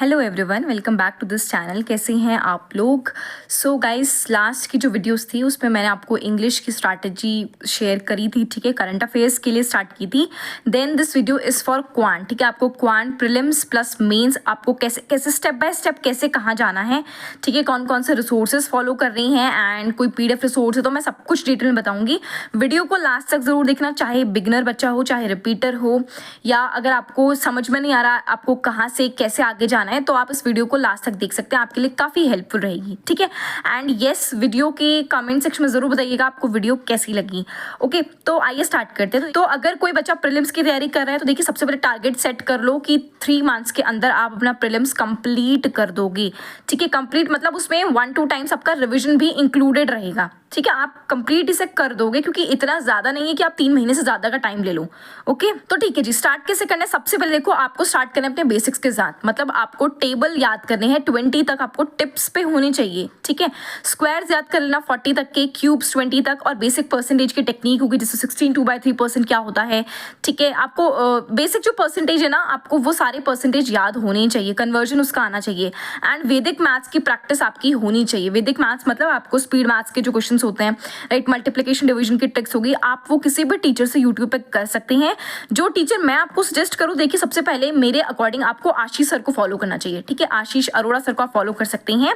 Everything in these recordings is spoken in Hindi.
Hello everyone, welcome back to this channel. कैसे हैं आप लोग? सो गाइस, लास्ट की जो वीडियोस थी उसमें मैंने आपको इंग्लिश की स्ट्रैटेजी शेयर करी थी, ठीक है, करंट अफेयर्स के लिए स्टार्ट की थी। Then this video is for quant, ठीक है, आपको क्वांट प्रीलिम्स प्लस मेंस आपको कैसे कैसे स्टेप बाय स्टेप कैसे कहाँ जाना है, ठीक है, कौन कौन से रिसोर्सेज फॉलो कर रही हैं एंड कोई PDF रिसोर्स है तो मैं सब कुछ डिटेल में बताऊँगी। वीडियो को लास्ट तक ज़रूर देखना, चाहे बिगनर बच्चा हो चाहे रिपीटर हो, या अगर आपको समझ में नहीं आ रहा आपको कहाँ से कैसे आगे जाना है तो आप इस वीडियो को लास्ट तक देख सकते हैं, आपके लिए काफ़ी हेल्पफुल रहेगी, ठीक है। एंड यस, वीडियो के कमेंट सेक्शन में ज़रूर बताइएगा आपको वीडियो कैसी लगी। ओके, तो आइए स्टार्ट करते हैं। तो अगर कोई बच्चा प्रीलिम्स की तैयारी कर रहा है तो देखिए, सबसे पहले टारगेट सेट कर लो कि 3 मंथ्स के अंदर आप अपना प्रीलिम्स कंप्लीट कर दोगे, ठीक है। कंप्लीट मतलब उसमें 1-2 टाइम्स आपका रिविजन भी इंक्लूडेड रहेगा, ठीक है। आप कंप्लीट इसे कर दोगे क्योंकि इतना ज़्यादा नहीं है कि आप 3 महीने से ज़्यादा का टाइम ले लो। ओके, तो ठीक है जी, स्टार्ट कैसे करना है? सबसे पहले देखो, आपको स्टार्ट करना है अपने बेसिक्स के साथ, मतलब आपको टेबल याद करने हैं 20 तक, आपको टिप्स पे होनी चाहिए, ठीक है। स्क्वायर्स याद कर लेना 40 तक के, क्यूब्स 20 तक, और बेसिक परसेंटेज की टेक्निक होगी जैसे 16 2/3% क्या होता है, ठीक है। आपको बेसिक जो परसेंटेज है ना, आपको वो सारे परसेंटेज याद होने चाहिए, कन्वर्जन उसका आना चाहिए। एंड वैदिक मैथ्स की प्रैक्टिस आपकी होनी चाहिए। वैदिक मैथ्स मतलब आपको स्पीड मैथ्स के जो क्वेश्चन होते हैं, राइट, मल्टीप्लिकेशन डिवीजन की ट्रिक्स होगी, आप वो किसी भी टीचर से यूट्यूब पे कर सकते हैं। जो टीचर मैं आपको सजेस्ट करूँ, देखिए, सबसे पहले मेरे अकॉर्डिंग आपको आशीष सर को फॉलो करना चाहिए, ठीक है। आशीष अरोड़ा सर को आप फॉलो कर सकते हैं,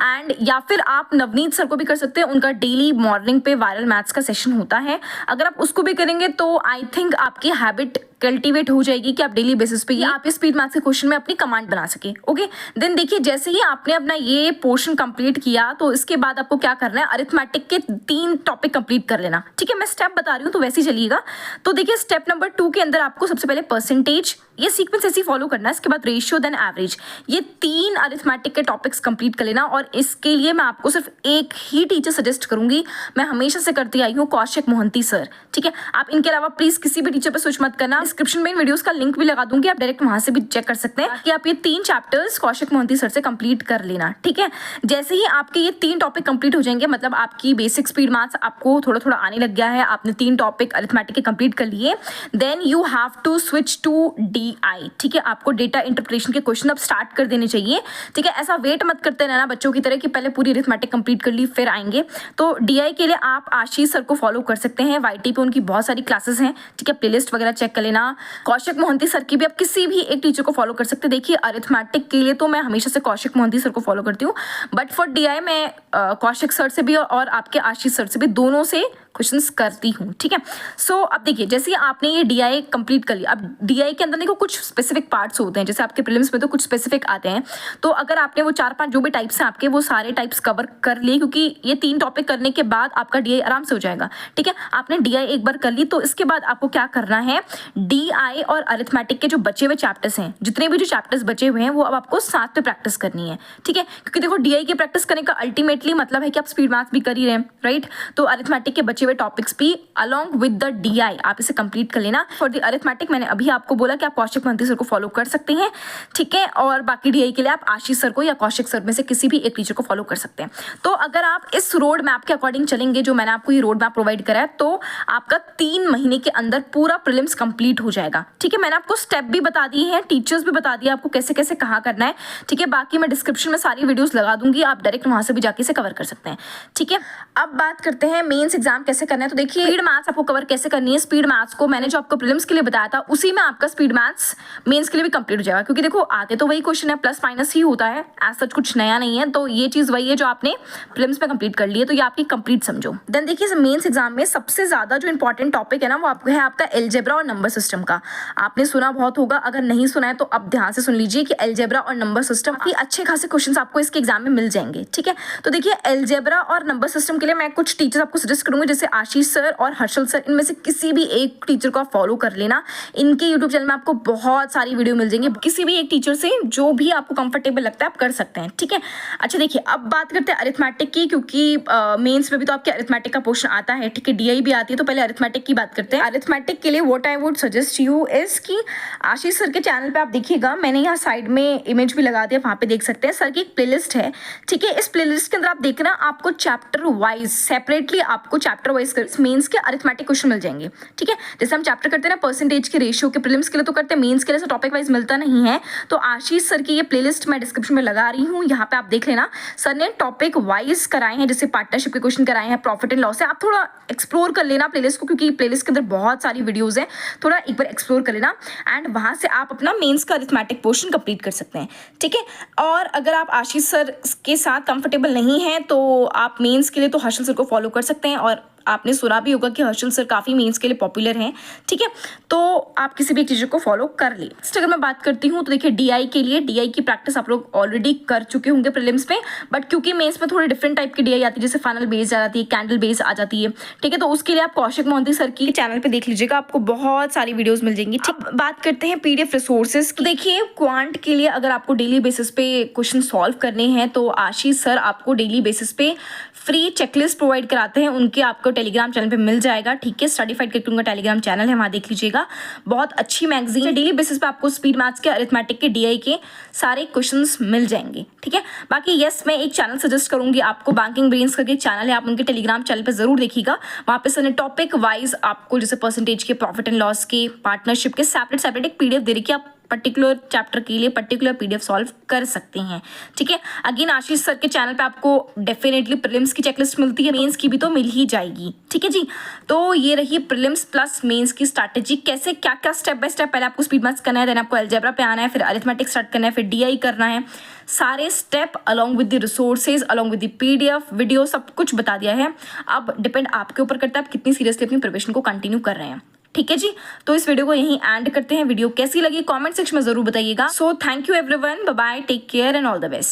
एंड या फिर आप नवनीत सर को भी कर सकते हैं। उनका डेली मॉर्निंग पे वायरल मैथ्स का सेशन होता है, अगर आप उसको भी करेंगे तो आई थिंक आपकी हैबिट कल्टीवेट हो जाएगी कि आप डेली बेसिस पे आप स्पीड मैथ्स के क्वेश्चन में अपनी कमांड बना सके। ओके, देन देखिए, जैसे ही आपने अपना ये पोर्शन कंप्लीट किया तो इसके बाद आपको क्या करना है, अरिथमेटिक के 3 टॉपिक कंप्लीट कर लेना, ठीक है। मैं स्टेप बता रही हूँ तो वैसे ही चलिएगा। तो देखिए, स्टेप नंबर 2 के अंदर आपको सबसे पहले परसेंटेज, ये सीक्वेंस ऐसे ही फॉलो करना है, इसके बाद रेशियो देन एवरेज, ये 3 अरिथमेटिक के टॉपिक्स कंप्लीट कर लेना। और इसके लिए मैं आपको सिर्फ एक ही टीचर सजेस्ट करूंगी, मैं हमेशा से करती आई हूँ, कौशिक मोहंती सर, ठीक है। आप इनके अलावा प्लीज किसी भी टीचर पर स्विच मत करना। डिस्क्रिप्शन में इन वीडियोस का लिंक भी लगा दूंगी, आप डायरेक्ट वहां से भी चेक कर सकते हैं कि आप ये 3 चैप्टर्स कौशिक मोहंती सर से कंप्लीट कर लेना, ठीक है। जैसे ही आपके ये 3 टॉपिक कंप्लीट हो जाएंगे, मतलब आपकी बेसिक स्पीड मैथ्स आपको थोड़ा थोड़ा आने लग गया है, आपने 3 टॉपिक अरिथमेटिक के कंप्लीट कर लिए, then you have to switch to DI, ठीक है। आपको डेटा इंटरप्रिटेशन के क्वेश्चन अब स्टार्ट कर देने चाहिए, ठीक है। ऐसा वेट मत करते रहना बच्चों की तरह कि पहले पूरी अरिथमेटिक कंप्लीट कर ली फिर आएंगे। तो DI के लिए आप आशीष सर को फॉलो कर सकते हैं, YT पे उनकी बहुत सारी क्लासेस हैं, ठीक है, प्लेलिस्ट वगैरह चेक कर लेना। कौशिक मोहंती सर की भी आप किसी भी एक टीचर को फॉलो कर सकते हैं। देखिए, अरिथमेटिक के लिए तो मैं हमेशा से कौशिक मोहंती सर को फॉलो करती हूँ, बट फॉर DI मैं कौशिक सर से भी और आपके आशीष सर से भी, दोनों से क्वेश्चंस करती हूँ, ठीक है। सो अब देखिए, जैसे ही आपने ये DI कंप्लीट कर लिया, अब DI के अंदर देखो कुछ स्पेसिफिक पार्ट्स होते हैं, जैसे आपके प्रीलिम्स में तो कुछ स्पेसिफिक आते हैं, तो अगर आपने वो 4-5 जो भी टाइप्स हैं आपके, वो सारे टाइप्स कवर कर लिए, क्योंकि ये 3 टॉपिक करने के बाद आपका DI आराम से हो जाएगा, ठीक है। आपने DI एक बार कर ली तो इसके बाद आपको क्या करना है, DI और अरिथमेटिक के जो बचे हुए चैप्टर्स हैं, जितने भी जो चैप्टर्स बचे हुए हैं वो अब आपको साथ में प्रैक्टिस करनी है, ठीक है। क्योंकि देखो, DI की प्रैक्टिस करने का अल्टीमेटली मतलब है कि आप स्पीड मैथ्स भी कर ही रहे हैं, राइट। तो अरिथमेटिक के बचे हुए टॉपिक्स भी अलॉन्ग विद द DI आप इसे कंप्लीट कर लेना। फॉर द अरिथमेटिक मैंने अभी आपको बोला कि आप कौशिक मोहंती सर को फॉलो कर सकते हैं, ठीक है, और बाकी DI के लिए आप आशीष सर को या कौशिक सर में से किसी भी एक टीचर को फॉलो कर सकते हैं। तो अगर आप इस रोड मैप के अकॉर्डिंग चलेंगे, जो मैंने आपको ये रोड मैप प्रोवाइड करा है, तो आपका 3 महीने के अंदर पूरा प्रीलिम्स कंप्लीट हो जाएगा, ठीक है। मैंने आपको स्टेप भी बता दिए हैं, टीचर्स भी बता दिया आपको कैसे कैसे कहाँ करना है, ठीक है। बाकी मैं डिस्क्रिप्शन में सारी वीडियोस लगा दूंगी, आप डायरेक्ट वहां से भी जाके इसे कवर कर सकते हैं, ठीक है। अब बात करते हैं मेंस एग्जाम कैसे करना है। तो देखिए, स्पीड मैथ्स आपको कवर कैसे करनी है। स्पीड मैथ्स को मैंने जो आपको प्रीलिम्स के लिए बताया था, उसी में आपका स्पीड मैथ्स मेंस के लिए भी कंप्लीट हो जाएगा, क्योंकि देखो आते तो वही क्वेश्चन है, प्लस माइनस ही होता है, एज सच कुछ नया नहीं है। तो ये चीज वही है जो आपने प्रीलिम्स में कंप्लीट कर ली है, तो ये आपकी कंप्लीट समझो। देन देखिए, मेंस एग्जाम में सबसे ज्यादा जो इंपॉर्टेंट टॉपिक है ना, वो आपको है आपका अलजेब्रा और नंबर सिस्टम का। आपने सुना बहुत होगा, अगर नहीं सुना है तो अब ध्यान से सुन लीजिए कि अलजेब्रा और नंबर सिस्टम की अच्छे खासे क्वेश्चन आपको इसके एग्जाम में मिल जाएंगे, ठीक है। तो देखिए, अलजेब्रा और नंबर सिस्टम के लिए मैं कुछ टीचर्स आपको सजेस्ट करूंगी, जैसे आशीष सर और हर्षल सर, इनमें से किसी भी एक टीचर को आप फॉलो कर लेना। इनके यूट्यूब चैनल में आपको बहुत सारी वीडियो मिल जाएंगी, किसी भी एक टीचर से जो भी आपको कंफर्टेबल लगता है आप कर सकते हैं, ठीक है। अच्छा देखिए, अब बात करते हैं अरिथमेटिक की, क्योंकि मेंस में भी तो आपके अरिथमेटिक का पोर्शन आता है, ठीक है, DI भी आती है, तो पहले अरिथमेटिक की बात करते हैं। अरिथमेटिक के लिए what I would suggest you is कि आशीष सर के चैनल पे आप देखिएगा, मैंने यहाँ साइड में इमेज भी लगा दिया, वहां पे देख सकते हैं, सर की एक प्लेलिस्ट है, ठीक है। इस प्लेलिस्ट के अंदर आप देखना, आपको चैप्टर वाइज सेपरेटली आपको चैप्टर चैप्टर वाइज कर, मेंस के अरिथमेटिक क्वेश्चन मिल जाएंगे, ठीक है। जैसे हम चैप्टर करते हैं ना परसेंटेज के, रेशियो के, प्रीलिम्स के लिए तो करते हैं, मेंस के लिए टॉपिक वाइज मिलता नहीं है। तो आशीष सर की ये प्लेलिस्ट मैं डिस्क्रिप्शन में लगा रही हूँ, यहाँ पे आप देख लेना। सर ने टॉपिक वाइज कराए हैं, जैसे पार्टनरशिप के क्वेश्चन कराए हैं, प्रॉफिट एंड लॉस है। आप थोड़ा एक्सप्लोर कर लेना प्लेलिस्ट को, क्योंकि प्लेलिस्ट के अंदर बहुत सारी वीडियोज हैं, थोड़ा एक बार एक्सप्लोर कर लेना एंड वहाँ से आप अपना मेंस का अरिथमेटिक पोर्शन कंप्लीट कर सकते हैं, ठीक है। और अगर आप आशीष सर के साथ कंफर्टेबल नहीं हैं तो आप मेंस के लिए तो हर्षल सर को फॉलो कर सकते हैं। और आपने सुना भी होगा कि हर्षल सर काफ़ी मेंस के लिए पॉपुलर हैं, ठीक है। तो आप किसी भी एक टीचर को फॉलो कर ले। अगर मैं बात करती हूँ तो देखिए डीआई के लिए, डीआई की प्रैक्टिस आप लोग ऑलरेडी कर चुके होंगे प्रीलिम्स में, बट क्योंकि मेंस में थोड़ी डिफरेंट टाइप की डीआई आती है, जैसे फाइनल बेस आ जाती है, कैंडल बेस आ जाती है, ठीक है। तो उसके लिए आप कौशिक मोहंती सर की चैनल पर देख लीजिएगा, आपको बहुत सारी वीडियोज़ मिल जाएंगी, ठीक। बात करते हैं PDF रिसोर्सेज। देखिए क्वांट के लिए अगर आपको डेली बेसिस पे क्वेश्चन सॉल्व करने हैं तो आशीष सर आपको डेली बेसिस पे फ्री चेकलिस्ट प्रोवाइड कराते हैं, उनके आपको टेलीग्राम चैनल पे मिल जाएगा, ठीक है। स्टडीफाइड करके उनका टेलीग्राम चैनल है, वहाँ देख लीजिएगा। बहुत अच्छी मैगजीन है, डेली बेसिस पे आपको स्पीड मैथ्स के, अरिथमेटिक के, डीआई के सारे क्वेश्चंस मिल जाएंगे, ठीक है। बाकी यस, मैं एक चैनल सजेस्ट करूंगी आपको, बैंकिंग ब्रेन्स करके चैनल है, आप उनके टेलीग्राम चैनल पर जरूर देखिएगा। वहाँ पे सर ने टॉपिक वाइज आपको जैसे परसेंटेज के, प्रॉफिट एंड लॉस के, पार्टनरशिप के सेपरेट एक PDF दे रही कि आप पर्टिकुलर चैप्टर के लिए पर्टिकुलर PDF सॉल्व कर सकते हैं, ठीक है। अगेन आशीष सर के चैनल पे आपको डेफिनेटली प्रीलिम्स की चेकलिस्ट मिलती है, मेंस की भी तो मिल ही जाएगी, ठीक है जी। तो ये रही प्रीलिम्स प्लस मेंस की स्ट्रैटेजी, कैसे क्या क्या स्टेप बाय स्टेप, पहले आपको स्पीड मैथ्स करना है, देन आपको अलजेब्रा पे आना है, फिर अरिथमेटिक स्टार्ट करना है, फिर डीआई करना है, सारे step along with the resources, along with the PDF video, सब कुछ बता दिया है। अब डिपेंड आपके ऊपर करता है आप कितनी सीरियसली अपनी प्रिपरेशन को कंटिन्यू कर रहे हैं, ठीक है जी। तो इस वीडियो को यहीं एंड करते हैं। वीडियो कैसी लगी कमेंट सेक्शन में जरूर बताइएगा। So thank you everyone, bye bye, take care and all the best.